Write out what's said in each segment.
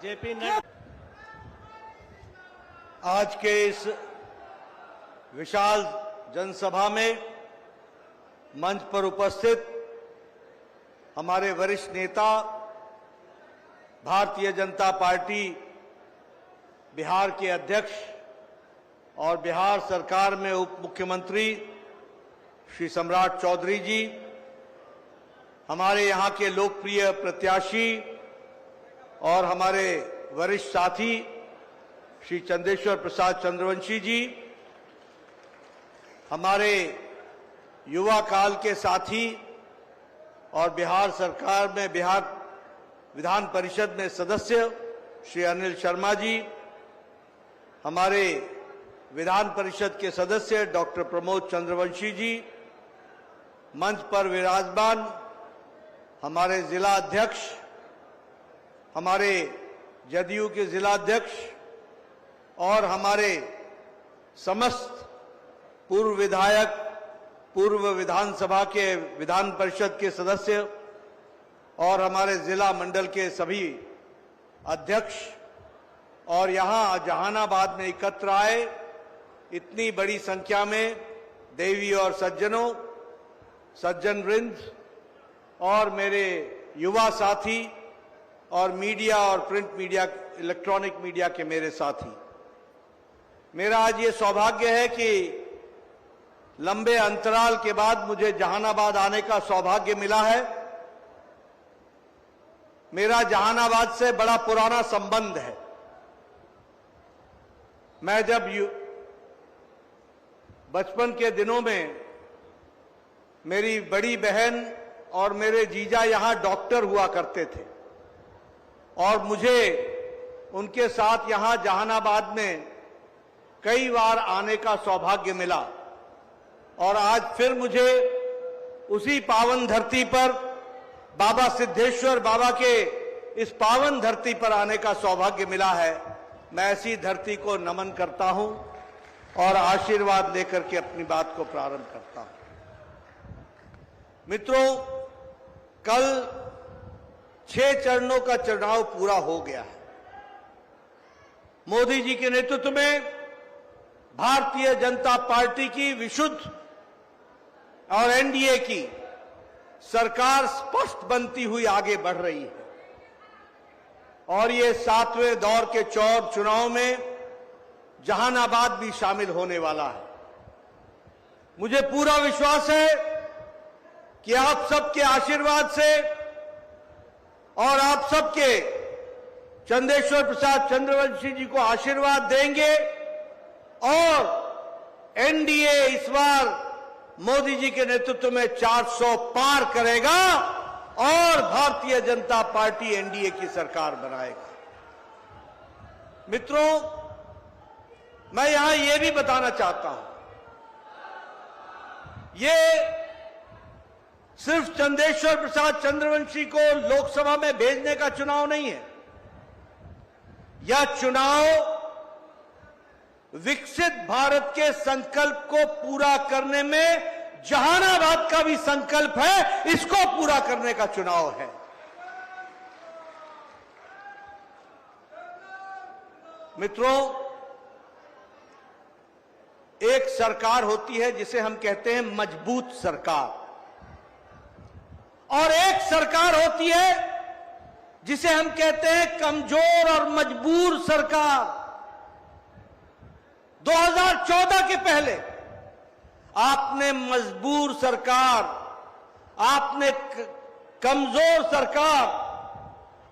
JP Nadda. आज के इस विशाल जनसभा में मंच पर उपस्थित हमारे वरिष्ठ नेता, भारतीय जनता पार्टी बिहार के अध्यक्ष और बिहार सरकार में उप मुख्यमंत्री श्री सम्राट चौधरी जी, हमारे यहाँ के लोकप्रिय प्रत्याशी और हमारे वरिष्ठ साथी श्री चंदेश्वर प्रसाद चंद्रवंशी जी, हमारे युवा काल के साथी और बिहार सरकार में बिहार विधान परिषद में सदस्य श्री अनिल शर्मा जी, हमारे विधान परिषद के सदस्य डॉक्टर प्रमोद चंद्रवंशी जी, मंच पर विराजमान हमारे जिला अध्यक्ष, हमारे जदयू के जिला अध्यक्ष और हमारे समस्त पूर्व विधायक, पूर्व विधानसभा के विधान परिषद के सदस्य और हमारे जिला मंडल के सभी अध्यक्ष और यहाँ जहानाबाद में एकत्र आए इतनी बड़ी संख्या में देवी और सज्जनों, सज्जन वृंद और मेरे युवा साथी और मीडिया और प्रिंट मीडिया, इलेक्ट्रॉनिक मीडिया के मेरे साथी, मेरा आज ये सौभाग्य है कि लंबे अंतराल के बाद मुझे जहानाबाद आने का सौभाग्य मिला है। मेरा जहानाबाद से बड़ा पुराना संबंध है। मैं जब बचपन के दिनों में मेरी बड़ी बहन और मेरे जीजा यहां डॉक्टर हुआ करते थे और मुझे उनके साथ यहां जहानाबाद में कई बार आने का सौभाग्य मिला और आज फिर मुझे उसी पावन धरती पर बाबा सिद्धेश्वर बाबा के इस पावन धरती पर आने का सौभाग्य मिला है। मैं ऐसी धरती को नमन करता हूं और आशीर्वाद लेकर के अपनी बात को प्रारंभ करता हूं। मित्रों, कल 6 चरणों का चुनाव पूरा हो गया है। मोदी जी के नेतृत्व में भारतीय जनता पार्टी की विशुद्ध और एनडीए की सरकार स्पष्ट बनती हुई आगे बढ़ रही है और ये 7वें दौर के चुनाव में जहानाबाद भी शामिल होने वाला है। मुझे पूरा विश्वास है कि आप सबके आशीर्वाद से और आप सबके चंदेश्वर प्रसाद चंद्रवंशी जी को आशीर्वाद देंगे और एनडीए इस बार मोदी जी के नेतृत्व में 400 पार करेगा और भारतीय जनता पार्टी एनडीए की सरकार बनाएगा। मित्रों, मैं यहां यह भी बताना चाहता हूं, ये सिर्फ चंदेश्वर प्रसाद चंद्रवंशी को लोकसभा में भेजने का चुनाव नहीं है। यह चुनाव विकसित भारत के संकल्प को पूरा करने में जहानाबाद का भी संकल्प है, इसको पूरा करने का चुनाव है। मित्रों, एक सरकार होती है जिसे हम कहते हैं मजबूत सरकार और एक सरकार होती है जिसे हम कहते हैं कमजोर और मजबूर सरकार। 2014 के पहले आपने मजबूर सरकार, आपने कमजोर सरकार,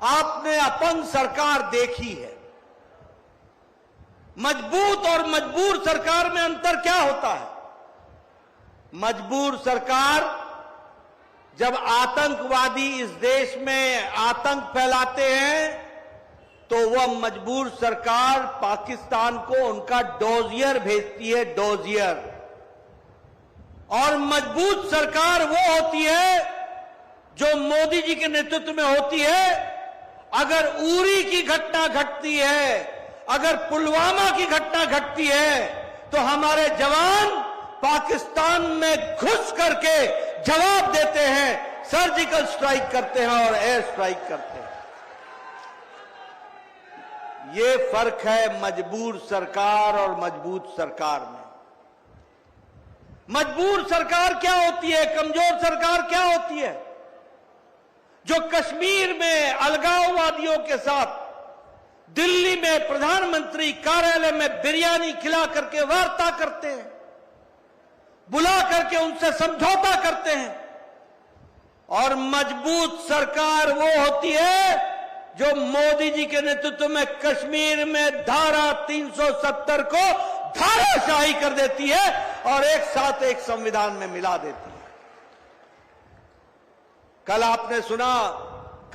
आपने अपंग सरकार देखी है। मजबूत और मजबूर सरकार में अंतर क्या होता है? मजबूर सरकार जब आतंकवादी इस देश में आतंक फैलाते हैं तो वह मजबूर सरकार पाकिस्तान को उनका डोजियर भेजती है, डोजियर। और मजबूत सरकार वो होती है जो मोदी जी के नेतृत्व में होती है। अगर उरी की घटना घटती है, अगर पुलवामा की घटना घटती है तो हमारे जवान पाकिस्तान में घुस करके जवाब देते हैं, सर्जिकल स्ट्राइक करते हैं और एयर स्ट्राइक करते हैं। ये फर्क है मजबूर सरकार और मजबूत सरकार में। मजबूर सरकार क्या होती है, कमजोर सरकार क्या होती है? जो कश्मीर में अलगाववादियों के साथ दिल्ली में प्रधानमंत्री कार्यालय में बिरयानी खिला करके वार्ता करते हैं, बुला करके उनसे समझौता करते हैं। और मजबूत सरकार वो होती है जो मोदी जी के नेतृत्व में कश्मीर में धारा 370 को धाराशाही कर देती है और एक साथ एक संविधान में मिला देती है। कल आपने सुना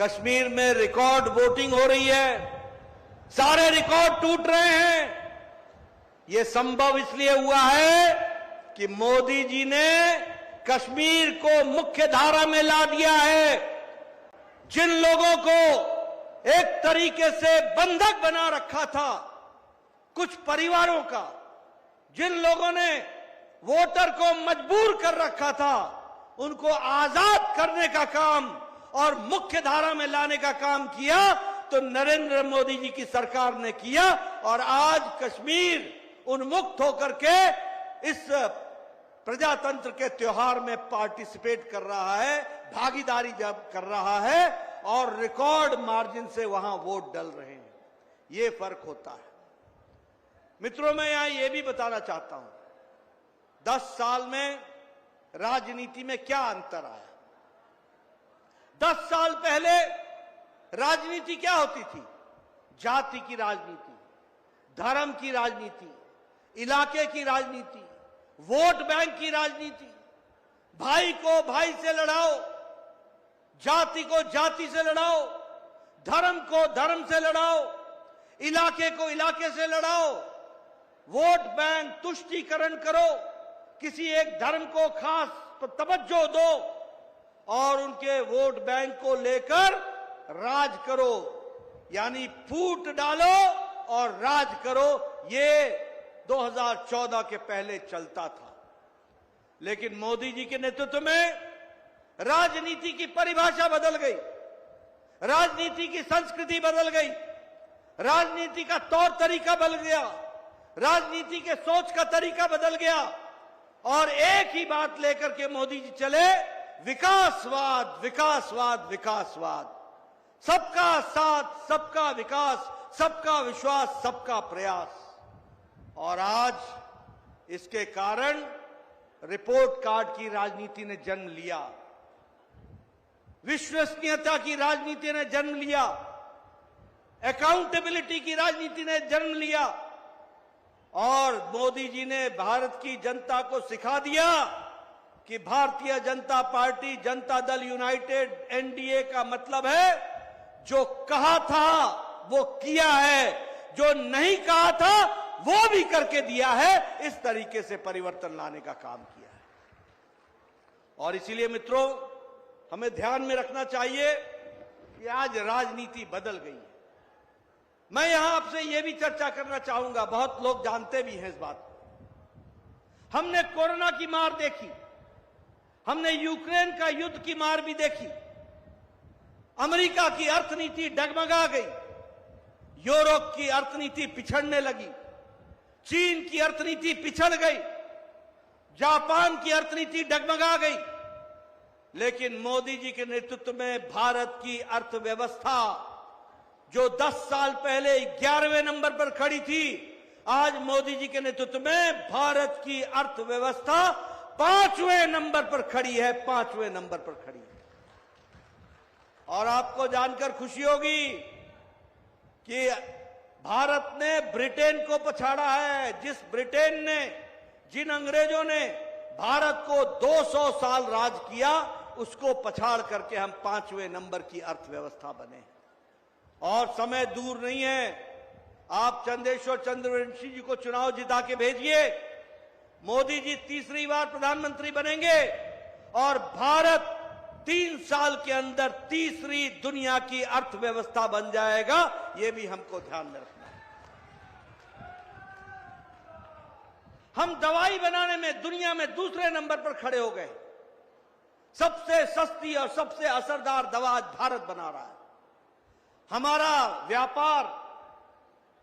कश्मीर में रिकॉर्ड वोटिंग हो रही है, सारे रिकॉर्ड टूट रहे हैं। यह संभव इसलिए हुआ है कि मोदी जी ने कश्मीर को मुख्य धारा में ला दिया है। जिन लोगों को एक तरीके से बंधक बना रखा था कुछ परिवारों का, जिन लोगों ने वोटर को मजबूर कर रखा था, उनको आजाद करने का काम और मुख्य धारा में लाने का काम किया तो नरेंद्र मोदी जी की सरकार ने किया। और आज कश्मीर उन्मुक्त होकर के इस प्रजातंत्र के त्योहार में पार्टिसिपेट कर रहा है, भागीदारी जब कर रहा है और रिकॉर्ड मार्जिन से वहां वोट डल रहे हैं। ये फर्क होता है। मित्रों, मैं यहां यह भी बताना चाहता हूं 10 साल में राजनीति में क्या अंतर आया। 10 साल पहले राजनीति क्या होती थी? जाति की राजनीति, धर्म की राजनीति, इलाके की राजनीति, वोट बैंक की राजनीति। भाई को भाई से लड़ाओ, जाति को जाति से लड़ाओ, धर्म को धर्म से लड़ाओ, इलाके को इलाके से लड़ाओ, वोट बैंक तुष्टीकरण करो, किसी एक धर्म को खास तवज्जो दो और उनके वोट बैंक को लेकर राज करो, यानी फूट डालो और राज करो। ये 2014 के पहले चलता था। लेकिन मोदी जी के नेतृत्व में राजनीति की परिभाषा बदल गई, राजनीति की संस्कृति बदल गई, राजनीति का तौर तरीका बदल गया, राजनीति के सोच का तरीका बदल गया और एक ही बात लेकर के मोदी जी चले, विकासवाद विकासवाद विकासवाद, सबका साथ सबका विकास, सबका विश्वास सबका प्रयास। और आज इसके कारण रिपोर्ट कार्ड की राजनीति ने जन्म लिया, विश्वसनीयता की राजनीति ने जन्म लिया, अकाउंटेबिलिटी की राजनीति ने जन्म लिया। और मोदी जी ने भारत की जनता को सिखा दिया कि Bharatiya Janata party, Janata Dal United, NDA का मतलब है जो कहा था वो किया है, जो नहीं कहा था वो भी करके दिया है। इस तरीके से परिवर्तन लाने का काम किया है। और इसीलिए मित्रों, हमें ध्यान में रखना चाहिए कि आज राजनीति बदल गई है। मैं यहां आपसे यह भी चर्चा करना चाहूंगा, बहुत लोग जानते भी हैं इस बात को। हमने कोरोना की मार देखी, हमने यूक्रेन का युद्ध की मार भी देखी। अमेरिका की अर्थनीति डगमगा गई, यूरोप की अर्थनीति पिछड़ने लगी, चीन की अर्थनीति पिछड़ गई, जापान की अर्थनीति डगमगा गई। लेकिन मोदी जी के नेतृत्व में भारत की अर्थव्यवस्था जो 10 साल पहले 11वें नंबर पर खड़ी थी, आज मोदी जी के नेतृत्व में भारत की अर्थव्यवस्था 5वें नंबर पर खड़ी है, 5वें नंबर पर खड़ी है। और आपको जानकर खुशी होगी कि भारत ने ब्रिटेन को पछाड़ा है। जिस ब्रिटेन ने, जिन अंग्रेजों ने भारत को 200 साल राज किया, उसको पछाड़ करके हम 5वें नंबर की अर्थव्यवस्था बने। और समय दूर नहीं है, आप चंदेश्वर चंद्रवंशी जी को चुनाव जिता के भेजिए, मोदी जी तीसरी बार प्रधानमंत्री बनेंगे और भारत 3 साल के अंदर तीसरी दुनिया की अर्थव्यवस्था बन जाएगा। यह भी हमको ध्यान में रखना है। हम दवाई बनाने में दुनिया में दूसरे नंबर पर खड़े हो गए। सबसे सस्ती और सबसे असरदार दवा आज भारत बना रहा है। हमारा व्यापार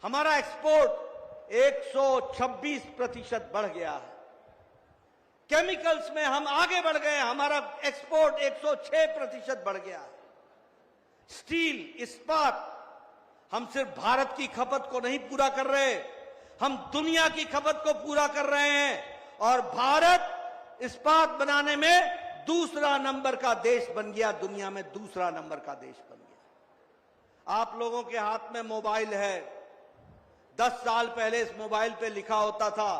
हमारा एक्सपोर्ट 126% बढ़ गया है। केमिकल्स में हम आगे बढ़ गए, हमारा एक्सपोर्ट 106% बढ़ गया है। स्टील, इस्पात, हम सिर्फ भारत की खपत को नहीं पूरा कर रहे, हम दुनिया की खपत को पूरा कर रहे हैं और भारत इस्पात बनाने में दूसरा नंबर का देश बन गया, दुनिया में दूसरा नंबर का देश बन गया। आप लोगों के हाथ में मोबाइल है। 10 साल पहले इस मोबाइल पे लिखा होता था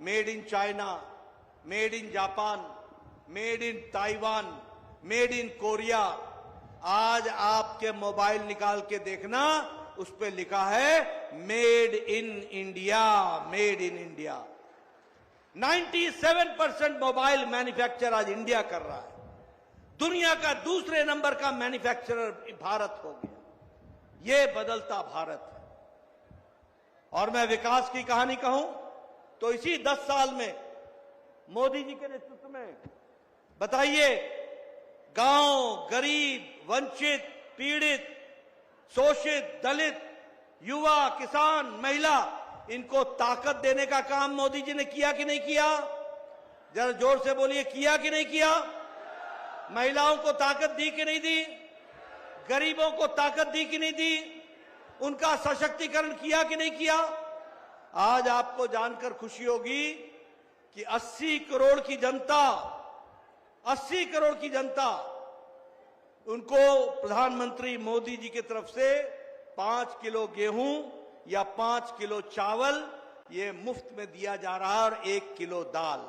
made in China, made in Japan, made in Taiwan, made in Korea. आज आपके मोबाइल निकाल के देखना, उस पे लिखा है made in India, made in India. 97% mobile manufacture आज इंडिया कर रहा है। दुनिया का दूसरे नंबर का मैन्युफैक्चरर भारत हो गया। ये बदलता भारत है। और मैं विकास की कहानी कहूं तो इसी 10 साल में मोदी जी के नेतृत्व में बताइए, गांव, गरीब, वंचित, पीड़ित, शोषित, दलित, युवा, किसान, महिला, इनको ताकत देने का काम मोदी जी ने किया कि नहीं किया? जरा जोर से बोलिए, किया कि नहीं किया? महिलाओं को ताकत दी कि नहीं दी? गरीबों को ताकत दी कि नहीं दी? उनका सशक्तिकरण किया कि नहीं किया? आज आपको जानकर खुशी होगी कि 80 करोड़ की जनता, 80 करोड़ की जनता, उनको प्रधानमंत्री मोदी जी की तरफ से 5 किलो गेहूं या 5 किलो चावल ये मुफ्त में दिया जा रहा है और 1 किलो दाल।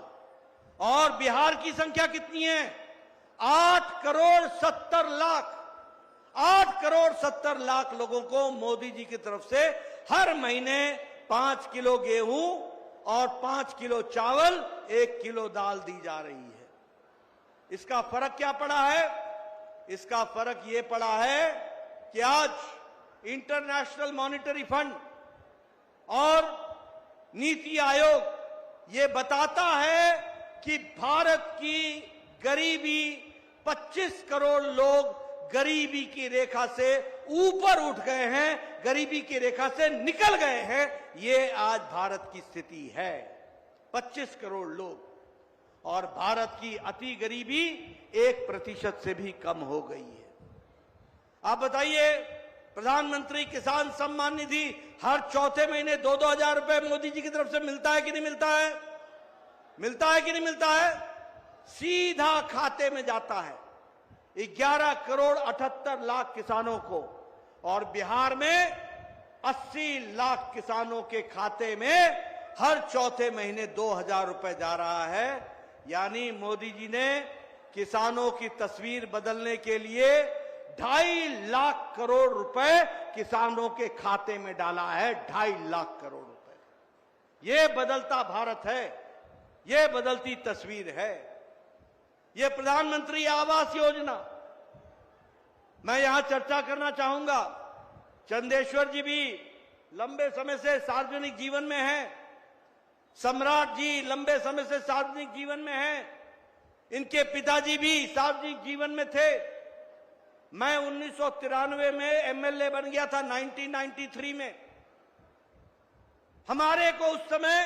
और बिहार की संख्या कितनी है? 8 करोड़ 70 लाख। 8 करोड़ 70 लाख लोगों को मोदी जी की तरफ से हर महीने 5 किलो गेहूं और 5 किलो चावल, 1 किलो दाल दी जा रही है। इसका फर्क क्या पड़ा है? इसका फर्क ये पड़ा है कि आज इंटरनेशनल मॉनिटरी फंड और नीति आयोग ये बताता है कि भारत की गरीबी, 25 करोड़ लोग गरीबी की रेखा से ऊपर उठ गए हैं, गरीबी की रेखा से निकल गए हैं। ये आज भारत की स्थिति है, 25 करोड़ लोग। और भारत की अति गरीबी 1% से भी कम हो गई है। आप बताइए, प्रधानमंत्री किसान सम्मान निधि हर चौथे महीने 2-2 हजार रुपए मोदी जी की तरफ से मिलता है कि नहीं मिलता है? मिलता है कि नहीं मिलता है? सीधा खाते में जाता है 11 करोड़ 78 लाख किसानों को। और बिहार में 80 लाख किसानों के खाते में हर चौथे महीने 2000 रुपए जा रहा है। यानी मोदी जी ने किसानों की तस्वीर बदलने के लिए 2.5 लाख करोड़ रुपए किसानों के खाते में डाला है। 2.5 लाख करोड़ रुपए। ये बदलता भारत है, ये बदलती तस्वीर है। ये प्रधानमंत्री आवास योजना, मैं यहां चर्चा करना चाहूंगा। चंदेश्वर जी भी लंबे समय से सार्वजनिक जीवन में हैं, सम्राट जी लंबे समय से सार्वजनिक जीवन में हैं, इनके पिताजी भी सार्वजनिक जीवन में थे। मैं 1993 में एमएलए बन गया था, 1993 में। हमारे को उस समय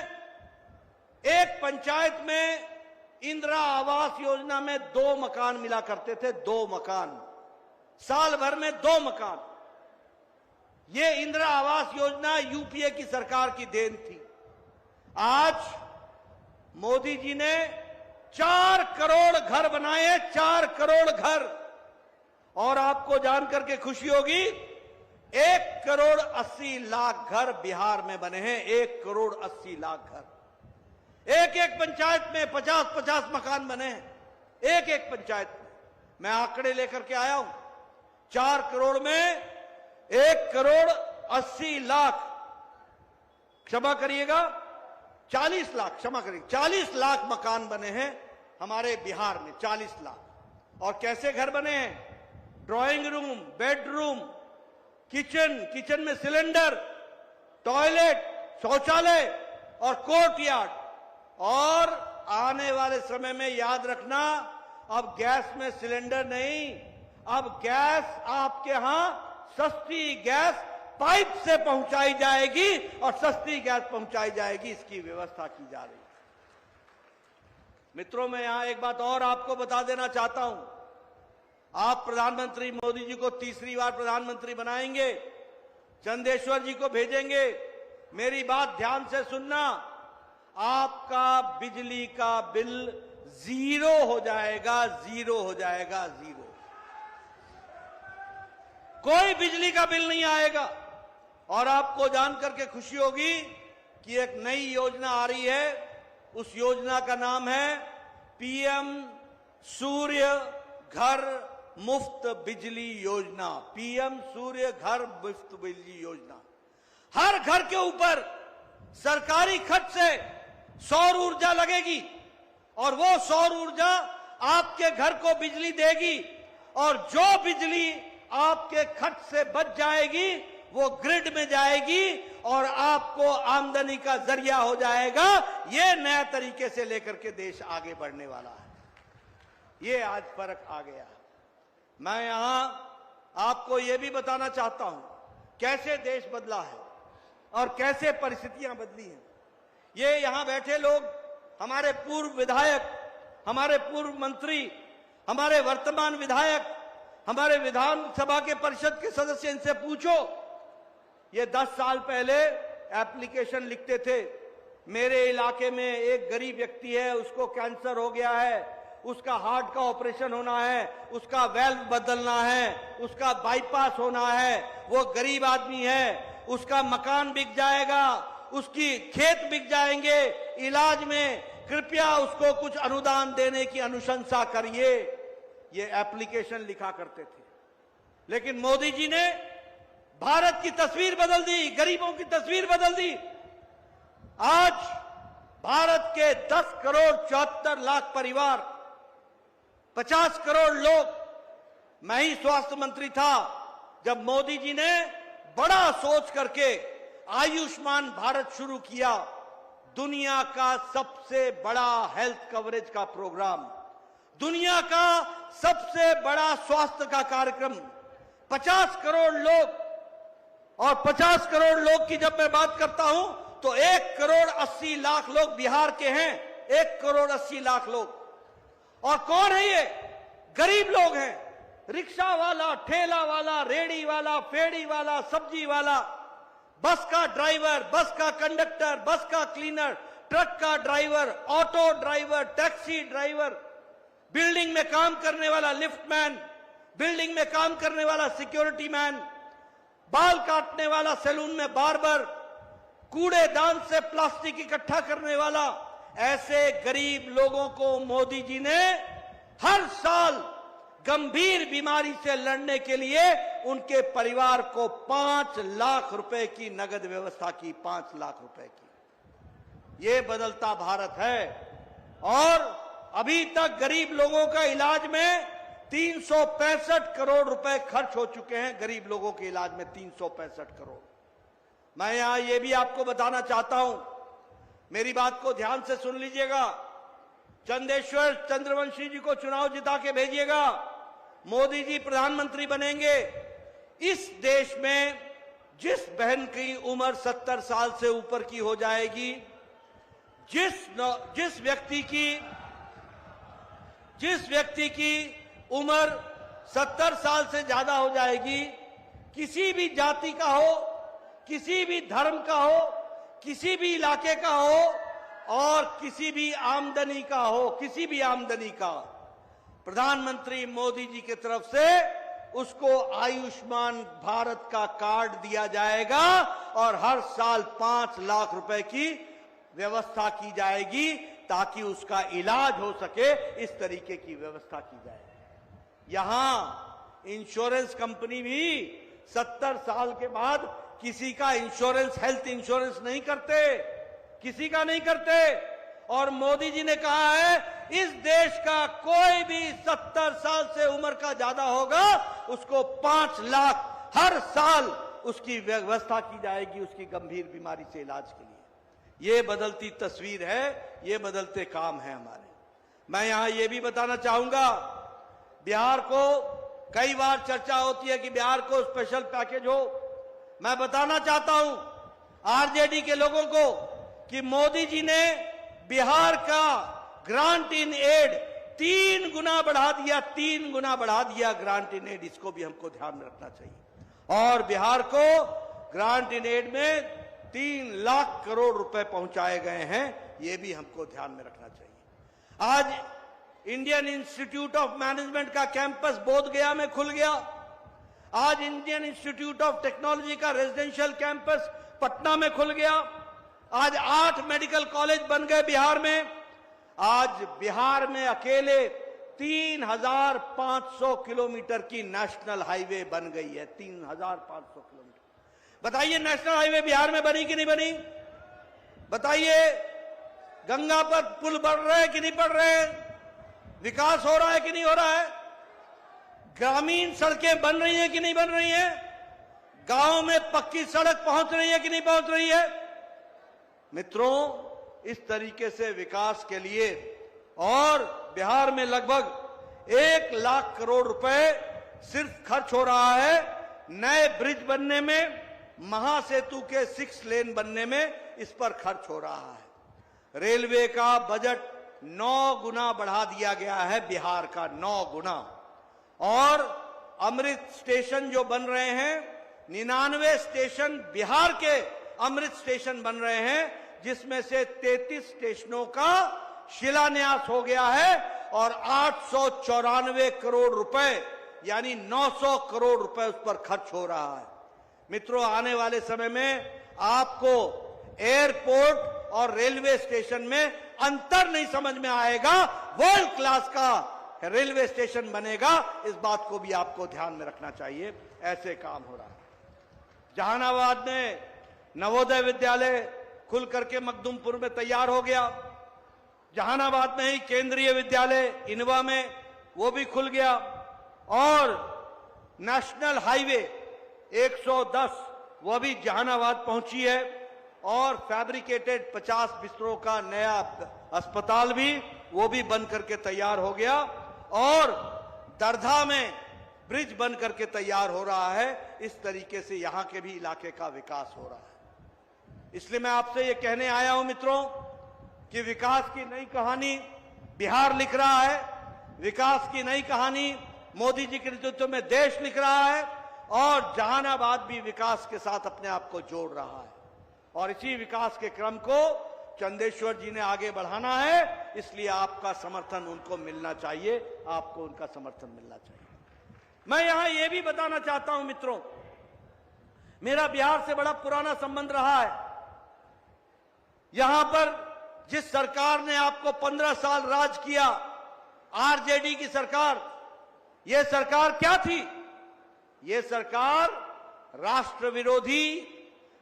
एक पंचायत में इंदिरा आवास योजना में 2 मकान मिला करते थे। 2 मकान, साल भर में 2 मकान। ये इंदिरा आवास योजना यूपीए की सरकार की देन थी। आज मोदी जी ने 4 करोड़ घर बनाए, 4 करोड़ घर। और आपको जानकर के खुशी होगी, 1 करोड़ 80 लाख घर बिहार में बने हैं। 1 करोड़ 80 लाख घर। एक एक पंचायत में 50-50 मकान बने हैं, एक एक पंचायत में। मैं आंकड़े लेकर के आया हूं। 4 करोड़ में 1 करोड़ 80 लाख, क्षमा करिएगा 40 लाख, क्षमा करिए 40 लाख मकान बने हैं हमारे बिहार में। 40 लाख। और कैसे घर बने हैं? Drawing room, bedroom, kitchen, kitchen में सिलेंडर, टॉयलेट, शौचालय और कोर्टयार्ड। और आने वाले समय में याद रखना, अब गैस में सिलेंडर नहीं, अब गैस आपके यहां सस्ती गैस पाइप से पहुंचाई जाएगी और सस्ती गैस पहुंचाई जाएगी, इसकी व्यवस्था की जा रही है। मित्रों, मैं यहां एक बात और आपको बता देना चाहता हूं। आप प्रधानमंत्री मोदी जी को तीसरी बार प्रधानमंत्री बनाएंगे, चंदेश्वर जी को भेजेंगे। मेरी बात ध्यान से सुनना, आपका बिजली का बिल जीरो हो जाएगा, जीरो हो जाएगा, जीरो। कोई बिजली का बिल नहीं आएगा। और आपको जानकर के खुशी होगी कि एक नई योजना आ रही है। उस योजना का नाम है पीएम सूर्य घर मुफ्त बिजली योजना। पीएम सूर्य घर मुफ्त बिजली योजना। हर घर के ऊपर सरकारी खर्च से सौर ऊर्जा लगेगी और वो सौर ऊर्जा आपके घर को बिजली देगी, और जो बिजली आपके खर्च से बच जाएगी वो ग्रिड में जाएगी और आपको आमदनी का जरिया हो जाएगा। ये नए तरीके से लेकर के देश आगे बढ़ने वाला है। ये आज फर्क आ गया। मैं यहां आपको ये भी बताना चाहता हूं कैसे देश बदला है और कैसे परिस्थितियां बदली हैं। ये यहां बैठे लोग, हमारे पूर्व विधायक, हमारे पूर्व मंत्री, हमारे वर्तमान विधायक, हमारे विधानसभा के परिषद के सदस्य, इनसे पूछो। ये 10 साल पहले एप्लीकेशन लिखते थे, मेरे इलाके में एक गरीब व्यक्ति है, उसको कैंसर हो गया है, उसका हार्ट का ऑपरेशन होना है, उसका वेल्व बदलना है, उसका बाईपास होना है, वो गरीब आदमी है, उसका मकान बिक जाएगा, उसकी खेत बिक जाएंगे, इलाज में कृपया उसको कुछ अनुदान देने की अनुशंसा करिए। ये एप्लीकेशन लिखा करते थे। लेकिन मोदी जी ने भारत की तस्वीर बदल दी, गरीबों की तस्वीर बदल दी। आज भारत के 10 करोड़ 74 लाख परिवार, 50 करोड़ लोग, मैं ही स्वास्थ्य मंत्री था जब मोदी जी ने बड़ा सोच करके आयुष्मान भारत शुरू किया। दुनिया का सबसे बड़ा हेल्थ कवरेज का प्रोग्राम, दुनिया का सबसे बड़ा स्वास्थ्य का कार्यक्रम। 50 करोड़ लोग, और 50 करोड़ लोग की जब मैं बात करता हूं तो 1 करोड़ 80 लाख लोग बिहार के हैं। 1 करोड़ 80 लाख लोग। और कौन है ये? गरीब लोग हैं। रिक्शा वाला, ठेला वाला, रेड़ी वाला, फेड़ी वाला, सब्जी वाला, बस का ड्राइवर, बस का कंडक्टर, बस का क्लीनर, ट्रक का driver, auto driver, taxi driver, building में काम करने वाला लिफ्टमैन, बिल्डिंग में काम करने वाला सिक्योरिटी मैन, बाल काटने वाला सैलून में बार्बर, कूड़ेदान से प्लास्टिक इकट्ठा करने वाला, ऐसे गरीब लोगों को मोदी जी ने हर साल गंभीर बीमारी से लड़ने के लिए उनके परिवार को 5 लाख रुपए की नगद व्यवस्था की। 5 लाख रुपए की। ये बदलता भारत है। और अभी तक गरीब लोगों का इलाज में 365 करोड़ रुपए खर्च हो चुके हैं। गरीब लोगों के इलाज में 365 करोड़। मैं यहां ये भी आपको बताना चाहता हूं, मेरी बात को ध्यान से सुन लीजिएगा। चंदेश्वर चंद्रवंशी जी को चुनाव जिता के भेजिएगा। मोदी जी प्रधानमंत्री बनेंगे। इस देश में जिस बहन की उम्र 70 साल से ऊपर की हो जाएगी, जिस व्यक्ति की उम्र 70 साल से ज्यादा हो जाएगी, किसी भी जाति का हो, किसी भी धर्म का हो, किसी भी इलाके का हो और किसी भी आमदनी का हो, किसी भी आमदनी का, प्रधानमंत्री मोदी जी की तरफ से उसको आयुष्मान भारत का कार्ड दिया जाएगा और हर साल 5 लाख रुपए की व्यवस्था की जाएगी ताकि उसका इलाज हो सके। इस तरीके की व्यवस्था की जाएगी। यहां इंश्योरेंस कंपनी भी 70 साल के बाद किसी का इंश्योरेंस, हेल्थ इंश्योरेंस नहीं करते, किसी का नहीं करते। और मोदी जी ने कहा है इस देश का कोई भी 70 साल से उम्र का ज्यादा होगा उसको 5 लाख हर साल उसकी व्यवस्था की जाएगी उसकी गंभीर बीमारी से इलाज के लिए। ये बदलती तस्वीर है, ये बदलते काम है हमारे। मैं यहां ये भी बताना चाहूंगा, बिहार को कई बार चर्चा होती है कि बिहार को स्पेशल पैकेज हो। मैं बताना चाहता हूं आरजेडी के लोगों को कि मोदी जी ने बिहार का ग्रांट इन एड 3 गुना बढ़ा दिया, 3 गुना बढ़ा दिया ग्रांट इन एड। इसको भी हमको ध्यान में रखना चाहिए। और बिहार को ग्रांट इन एड में 3 लाख करोड़ रुपए पहुंचाए गए हैं, ये भी हमको ध्यान में रखना चाहिए। आज इंडियन इंस्टीट्यूट ऑफ मैनेजमेंट का कैंपस बोधगया में खुल गया। आज इंडियन इंस्टीट्यूट ऑफ टेक्नोलॉजी का रेजिडेंशियल कैंपस पटना में खुल गया। आज 8 मेडिकल कॉलेज बन गए बिहार में। आज बिहार में अकेले 3500 किलोमीटर की नेशनल हाईवे बन गई है। 3500 किलोमीटर। बताइए नेशनल हाईवे बिहार में बनी कि नहीं बनी? बताइए गंगा पर पुल बढ़ रहे हैं कि नहीं बढ़ रहे हैं? विकास हो रहा है कि नहीं हो रहा है? ग्रामीण सड़कें बन रही हैं कि नहीं बन रही हैं? गांव में पक्की सड़क पहुंच रही है कि नहीं पहुंच रही है? मित्रों, इस तरीके से विकास के लिए और बिहार में लगभग 1 लाख करोड़ रुपए सिर्फ खर्च हो रहा है नए ब्रिज बनने में, महासेतु के 6 लेन बनने में, इस पर खर्च हो रहा है। रेलवे का बजट 9 गुना बढ़ा दिया गया है बिहार का, 9 गुना। और अमृत स्टेशन जो बन रहे हैं, 99 स्टेशन बिहार के अमृत स्टेशन बन रहे हैं, जिसमें से 33 स्टेशनों का शिलान्यास हो गया है और 894 करोड़ रुपए यानी 900 करोड़ रुपए उस पर खर्च हो रहा है। मित्रों, आने वाले समय में आपको एयरपोर्ट और रेलवे स्टेशन में अंतर नहीं समझ में आएगा। वर्ल्ड क्लास का रेलवे स्टेशन बनेगा, इस बात को भी आपको ध्यान में रखना चाहिए। ऐसे काम हो रहा है। जहानाबाद में नवोदय विद्यालय खुल करके मखदुमपुर में तैयार हो गया। जहानाबाद में ही केंद्रीय विद्यालय इनवा में वो भी खुल गया। और नेशनल हाईवे 110 वो भी जहानाबाद पहुंची है। और फैब्रिकेटेड 50 बिस्तरों का नया अस्पताल भी वो भी बन करके तैयार हो गया। और दरधा में ब्रिज बन करके तैयार हो रहा है। इस तरीके से यहां के भी इलाके का विकास हो रहा है। इसलिए मैं आपसे ये कहने आया हूं मित्रों कि विकास की नई कहानी बिहार लिख रहा है। विकास की नई कहानी मोदी जी के नेतृत्व में देश लिख रहा है। और जहानाबाद भी विकास के साथ अपने आप को जोड़ रहा है। और इसी विकास के क्रम को चंदेश्वर जी ने आगे बढ़ाना है। इसलिए आपका समर्थन उनको मिलना चाहिए, आपको उनका समर्थन मिलना चाहिए। मैं यहां यह भी बताना चाहता हूं मित्रों, मेरा बिहार से बड़ा पुराना संबंध रहा है। यहां पर जिस सरकार ने आपको 15 साल राज किया, आरजेडी की सरकार, यह सरकार क्या थी? यह सरकार राष्ट्र विरोधी,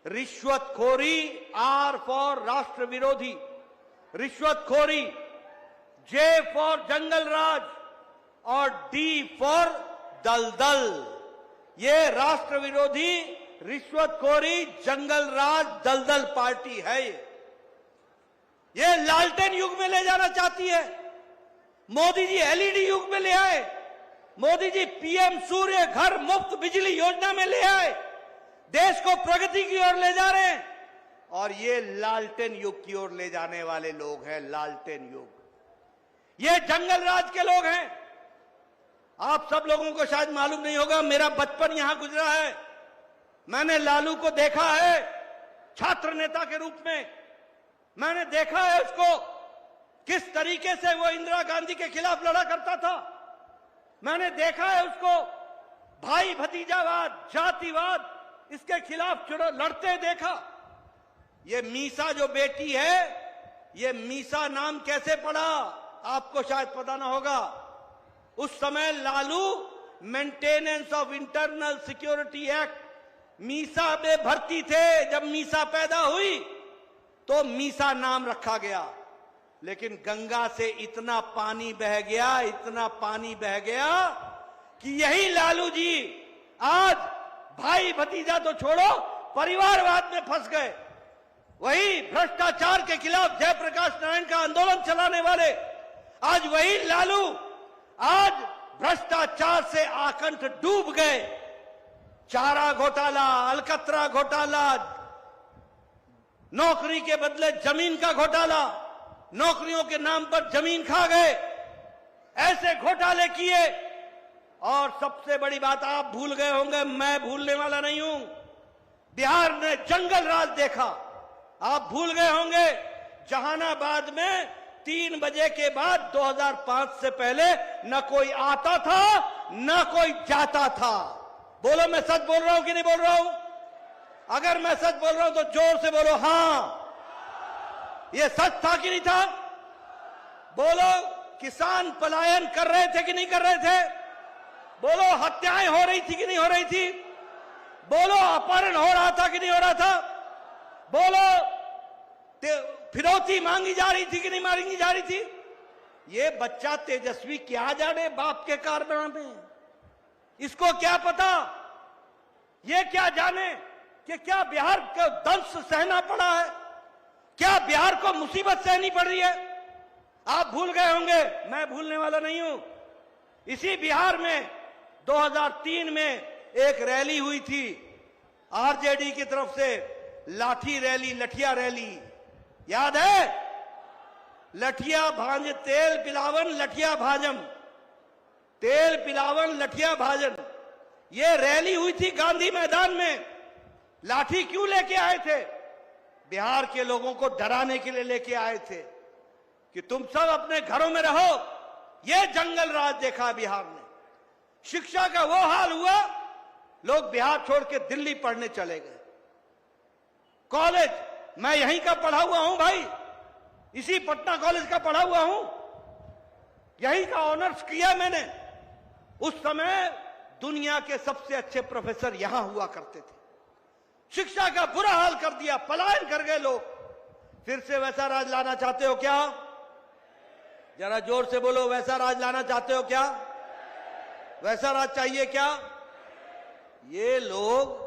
रिश्वतखोरी, आर फॉर राष्ट्र विरोधी, रिश्वतखोरी, जे फॉर जंगल राज और डी फॉर दलदल। ये राष्ट्र विरोधी, रिश्वतखोरी, जंगल राज, दलदल पार्टी है। ये लालटेन युग में ले जाना चाहती है। मोदी जी एलईडी युग में ले आए। मोदी जी पीएम सूर्य घर मुफ्त बिजली योजना में ले आए। देश को प्रगति की ओर ले जा रहे हैं। और ये लालटेन युग की ओर ले जाने वाले लोग हैं। लालटेन युग, ये जंगल राज के लोग हैं। आप सब लोगों को शायद मालूम नहीं होगा, मेरा बचपन यहां गुजरा है। मैंने लालू को देखा है छात्र नेता के रूप में। मैंने देखा है उसको किस तरीके से वो इंदिरा गांधी के खिलाफ लड़ा करता था। मैंने देखा है उसको भाई भतीजावाद, जातिवाद, इसके खिलाफ लड़ते देखा। ये मीसा जो बेटी है, ये मीसा नाम कैसे पड़ा आपको शायद पता ना होगा। उस समय Lalu maintenance of internal security act Misa में भर्ती थे। जब मीसा पैदा हुई तो मीसा नाम रखा गया। लेकिन गंगा से इतना पानी बह गया, इतना पानी बह गया कि यही लालू जी आज भाई भतीजा तो छोड़ो, परिवारवाद में फंस गए। वही भ्रष्टाचार के खिलाफ जयप्रकाश नारायण का आंदोलन चलाने वाले आज वही लालू आज भ्रष्टाचार से आकंठ डूब गए। चारा घोटाला, अलकतरा घोटाला, नौकरी के बदले जमीन का घोटाला, नौकरियों के नाम पर जमीन खा गए, ऐसे घोटाले किए। और सबसे बड़ी बात आप भूल गए होंगे, मैं भूलने वाला नहीं हूं, बिहार ने जंगल राज देखा। आप भूल गए होंगे जहानाबाद में 3 बजे के बाद 2005 से पहले न कोई आता था न कोई जाता था। बोलो मैं सच बोल रहा हूं कि नहीं बोल रहा हूं? अगर मैं सच बोल रहा हूं तो जोर से बोलो हां। ये सच था कि नहीं था? बोलो किसान पलायन कर रहे थे कि नहीं कर रहे थे? बोलो हत्याएं हो रही थी कि नहीं हो रही थी? बोलो अपहरण हो रहा था कि नहीं हो रहा था? बोलो फिरौती मांगी जा रही थी कि नहीं मांगी जा रही थी? ये बच्चा तेजस्वी क्या जाने बाप के कारनामे में, इसको क्या पता, ये क्या जाने कि क्या बिहार को दंश सहना पड़ा है, क्या बिहार को मुसीबत सहनी पड़ रही है। आप भूल गए होंगे, मैं भूलने वाला नहीं हूं। इसी बिहार में 2003 में एक रैली हुई थी आरजेडी की तरफ से, लाठी रैली, लठिया रैली, याद है? लठिया भांज तेल पिलावन लठिया भाजम, तेल पिलावन लठिया भाजन, ये रैली हुई थी गांधी मैदान में। लाठी क्यों लेके आए थे? बिहार के लोगों को डराने के लिए लेके आए थे कि तुम सब अपने घरों में रहो। ये जंगल राज देखा बिहार ने। शिक्षा का वो हाल हुआ, लोग बिहार छोड़ के दिल्ली पढ़ने चले गए। कॉलेज मैं यहीं का पढ़ा हुआ हूं भाई, इसी पटना कॉलेज का पढ़ा हुआ हूं, यहीं का ऑनर्स किया मैंने। उस समय दुनिया के सबसे अच्छे प्रोफेसर यहां हुआ करते थे। शिक्षा का बुरा हाल कर दिया, पलायन कर गए लोग। फिर से वैसा राज लाना चाहते हो क्या? जरा जोर से बोलो, वैसा राज लाना चाहते हो क्या? वैसा राज चाहिए क्या? ये लोग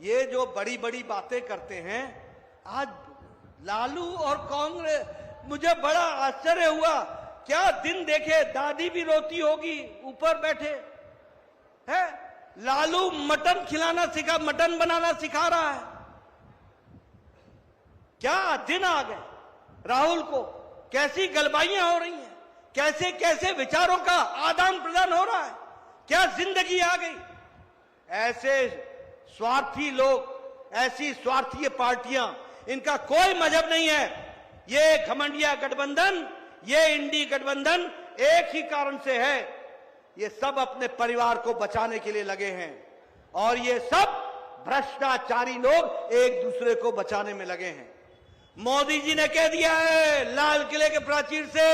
ये जो बड़ी बड़ी बातें करते हैं, आज लालू और कांग्रेस, मुझे बड़ा आश्चर्य हुआ, क्या दिन देखे दादी भी रोती होगी ऊपर बैठे है। लालू मटन खिलाना सिखा, मटन बनाना सिखा रहा है। क्या दिन आ गए राहुल को, कैसी गलबाइयां हो रही हैं, कैसे कैसे विचारों का आदान प्रदान हो रहा है, क्या जिंदगी आ गई। ऐसे स्वार्थी लोग, ऐसी स्वार्थी पार्टियां, इनका कोई मजहब नहीं है। ये घमंडिया गठबंधन, ये इंडी गठबंधन एक ही कारण से है, ये सब अपने परिवार को बचाने के लिए लगे हैं। और ये सब भ्रष्टाचारी लोग एक दूसरे को बचाने में लगे हैं। मोदी जी ने कह दिया है लाल किले के प्राचीर से,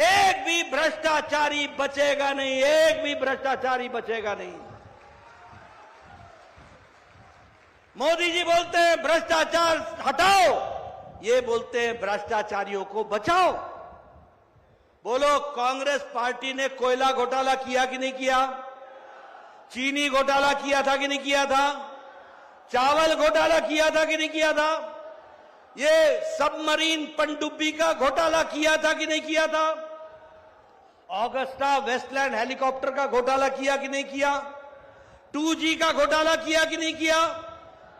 एक भी भ्रष्टाचारी बचेगा नहीं, एक भी भ्रष्टाचारी बचेगा नहीं। मोदी जी बोलते हैं भ्रष्टाचार हटाओ, ये बोलते हैं भ्रष्टाचारियों को बचाओ। बोलो कांग्रेस पार्टी ने कोयला घोटाला किया कि नहीं किया? चीनी घोटाला किया था कि नहीं किया था? चावल घोटाला किया था कि नहीं किया था? ये सबमरीन पनडुब्बी का घोटाला किया था कि नहीं किया था? ऑगस्टा वेस्टलैंड हेलीकॉप्टर का घोटाला किया कि नहीं किया? 2G का घोटाला किया कि नहीं किया?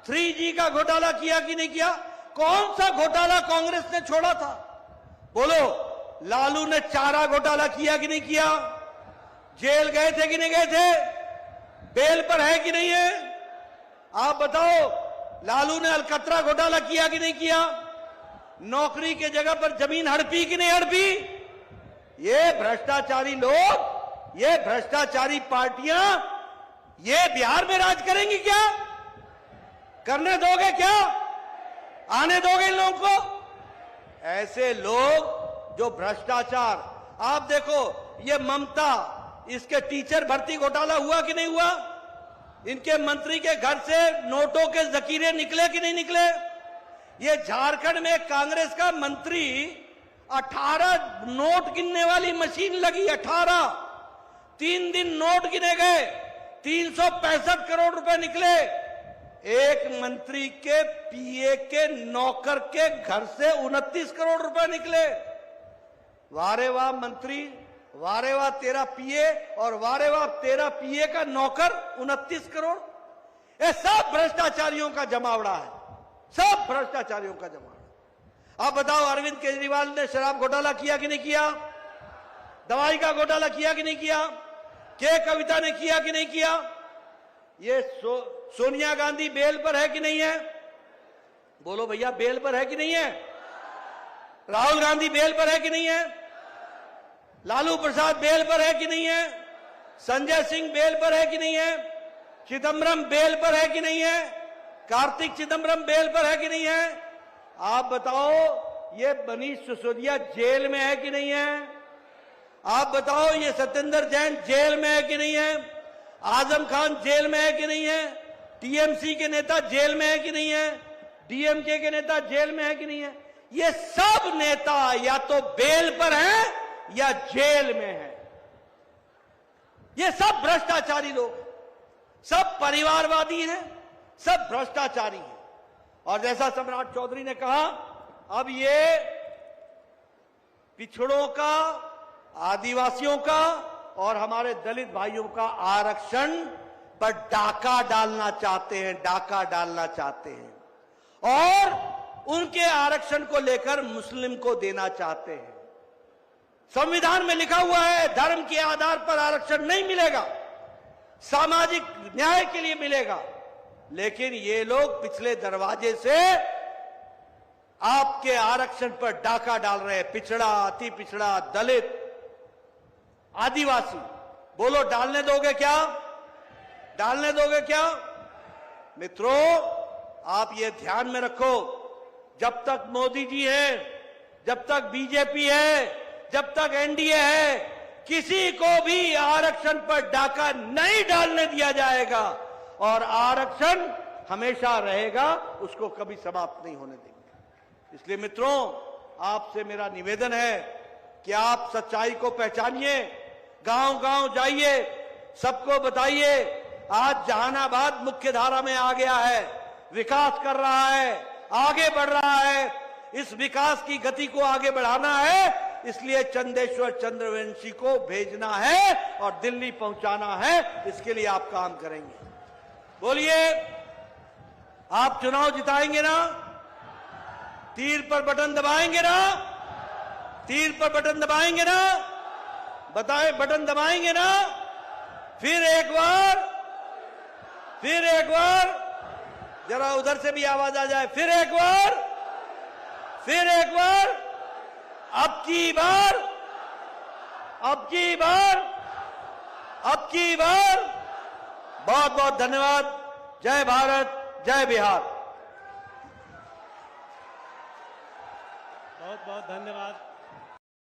3G का घोटाला किया कि नहीं किया? कौन सा घोटाला कांग्रेस ने छोड़ा था? बोलो, लालू ने चारा घोटाला किया कि नहीं किया? जेल गए थे कि नहीं गए थे? बेल पर है कि नहीं है? आप बताओ, लालू ने अलकतरा घोटाला किया कि नहीं किया? नौकरी के जगह पर जमीन हड़पी कि नहीं हड़पी? ये भ्रष्टाचारी लोग, ये भ्रष्टाचारी पार्टियां, ये बिहार में राज करेंगी क्या? करने दोगे क्या? आने दोगे इन लोगों को? ऐसे लोग जो भ्रष्टाचार, आप देखो ये ममता, इसके टीचर भर्ती घोटाला हुआ कि नहीं हुआ? इनके मंत्री के घर से नोटों के जखीरे निकले कि नहीं निकले? ये झारखंड में कांग्रेस का मंत्री 18 नोट गिनने वाली मशीन लगी, 18 3 दिन नोट गिने गए, 365 करोड़ रुपए निकले। एक मंत्री के पीए के नौकर के घर से 29 करोड़ रुपए निकले। वारे वाह मंत्री, वारे वाह तेरा पीए, और वारे वाह तेरा पीए का नौकर 29 करोड़। ये सब भ्रष्टाचारियों का जमावड़ा है, सब भ्रष्टाचारियों का जमावड़ा। आप बताओ, अरविंद केजरीवाल ने शराब घोटाला किया कि नहीं किया? दवाई का घोटाला किया कि नहीं किया? के कविता ने किया कि नहीं किया? ये सोनिया गांधी बेल पर है कि नहीं है? बोलो भैया, बेल पर है कि नहीं है? राहुल गांधी बेल पर है कि नहीं है? लालू प्रसाद बेल पर है कि नहीं है? संजय सिंह बेल पर है कि नहीं है? चिदम्बरम बेल पर है कि नहीं है? कार्तिक चिदम्बरम बेल पर है कि नहीं है? आप बताओ, ये मनीष सिसोदिया जेल में है कि नहीं है? आप बताओ, ये सत्येंद्र जैन जेल में है कि नहीं है? आजम खान जेल में है कि नहीं है? टीएमसी के नेता जेल में है कि नहीं है? डीएमके के नेता जेल में है कि नहीं है? ये सब नेता या तो बेल पर हैं या जेल में हैं। ये सब भ्रष्टाचारी लोग, सब परिवारवादी हैं, सब भ्रष्टाचारी हैं। और जैसा सम्राट चौधरी ने कहा, अब ये पिछड़ों का, आदिवासियों का और हमारे दलित भाइयों का आरक्षण पर डाका डालना चाहते हैं, डाका डालना चाहते हैं और उनके आरक्षण को लेकर मुस्लिम को देना चाहते हैं। संविधान में लिखा हुआ है, धर्म के आधार पर आरक्षण नहीं मिलेगा, सामाजिक न्याय के लिए मिलेगा। लेकिन ये लोग पिछले दरवाजे से आपके आरक्षण पर डाका डाल रहे हैं। पिछड़ा, अति पिछड़ा, दलित, आदिवासी, बोलो डालने दोगे क्या? डालने दोगे क्या? मित्रों, आप ये ध्यान में रखो, जब तक मोदी जी है, जब तक बीजेपी है, जब तक एनडीए है, किसी को भी आरक्षण पर डाका नहीं डालने दिया जाएगा और आरक्षण हमेशा रहेगा, उसको कभी समाप्त नहीं होने देंगे। इसलिए मित्रों, आपसे मेरा निवेदन है कि आप सच्चाई को पहचानिए, गांव-गांव जाइए, सबको बताइए। आज जहानाबाद मुख्य धारा में आ गया है, विकास कर रहा है, आगे बढ़ रहा है। इस विकास की गति को आगे बढ़ाना है, इसलिए चंदेश्वर चंद्रवंशी को भेजना है और दिल्ली पहुंचाना है। इसके लिए आप काम करेंगे। बोलिए, आप चुनाव जिताएंगे ना? तीर पर बटन दबाएंगे ना? तीर पर बटन दबाएंगे ना? बताएं, बटन दबाएंगे ना? फिर एक बार, फिर एक बार, जरा उधर से भी आवाज आ जाए। फिर एक बार, फिर एक बार, अब की बार, अब की बार, अब की बार। बहुत बहुत धन्यवाद। जय भारत, जय बिहार। बहुत बहुत धन्यवाद।